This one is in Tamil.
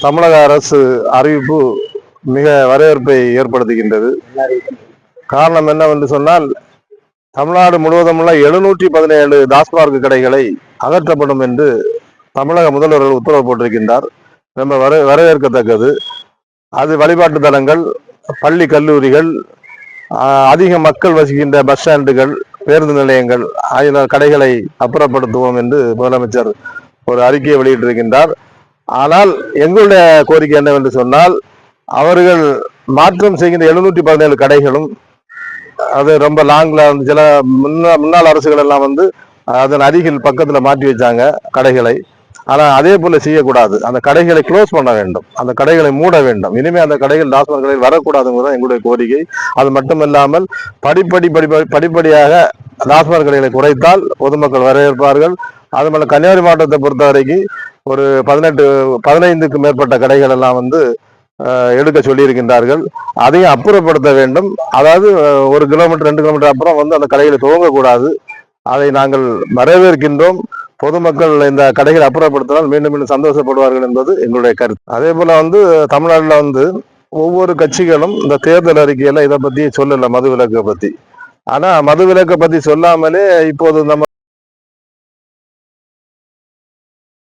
தமிழக அரசு அறிவிப்பு மிக வரவேற்பை ஏற்படுத்துகின்றது. காரணம் என்னவென்று சொன்னால், தமிழ்நாடு முழுவதும் உள்ள 717 டாஸ்மாக் கடைகளை அகற்றப்படும் என்று தமிழக முதல்வர்கள் உத்தரவு போட்டிருக்கின்றார். ரொம்ப வரவேற்கத்தக்கது. அது வழிபாட்டு தலங்கள், பள்ளி கல்லூரிகள், அதிக மக்கள் வசிக்கின்ற பஸ் ஸ்டாண்டுகள், பேருந்து நிலையங்கள் ஆகிய கடைகளை அப்புறப்படுத்துவோம் என்று முதலமைச்சர் ஒரு அறிக்கையை வெளியிட்டிருக்கின்றார். ஆனால் எங்களுடைய கோரிக்கை என்னவென்று சொன்னால், அவர்கள் மாற்றம் செய்கின்ற 717 கடைகளும் அது ரொம்ப லாங்ல வந்து சில முன்னாள் அரசுகள் எல்லாம் வந்து அதன் அருகில் பக்கத்துல மாற்றி வச்சாங்க கடைகளை. ஆனா அதே போல செய்யக்கூடாது. அந்த கடைகளை க்ளோஸ் பண்ண வேண்டும், அந்த கடைகளை மூட வேண்டும். இனிமே அந்த கடைகள் டாஸ்மாக் கடைகள் வரக்கூடாதுங்கிறது எங்களுடைய கோரிக்கை. அது மட்டுமில்லாமல் படிப்படியாக டாஸ்மாக் கடைகளை குறைத்தால் பொதுமக்கள் வரவேற்பார்கள். அதுபோல கன்னியாகுமரி மாவட்டத்தை பொறுத்த வரைக்கும் ஒரு 15க்கு மேற்பட்ட கடைகள் எல்லாம் வந்து எடுக்க சொல்லியிருக்கின்றார்கள். அதையும் அப்புறப்படுத்த வேண்டும். அதாவது 1 கிலோமீட்டர் 2 கிலோமீட்டர் அப்புறம் வந்து அந்த கடைகளை துவங்கக்கூடாது. அதை நாங்கள் வரவேற்கின்றோம். பொதுமக்கள் இந்த கடைகளை அப்புறப்படுத்தினால் மீண்டும் மீண்டும் சந்தோஷப்படுவார்கள் என்பது எங்களுடைய கருத்து. அதே போல வந்து தமிழ்நாட்டில் வந்து ஒவ்வொரு கட்சிகளும் இந்த தேர்தல் அறிக்கையில இதை பத்தி சொல்லல, மதுவிலக்கை பத்தி. ஆனா மதுவிலக்கை பத்தி சொல்லாமலே இப்போது நம்ம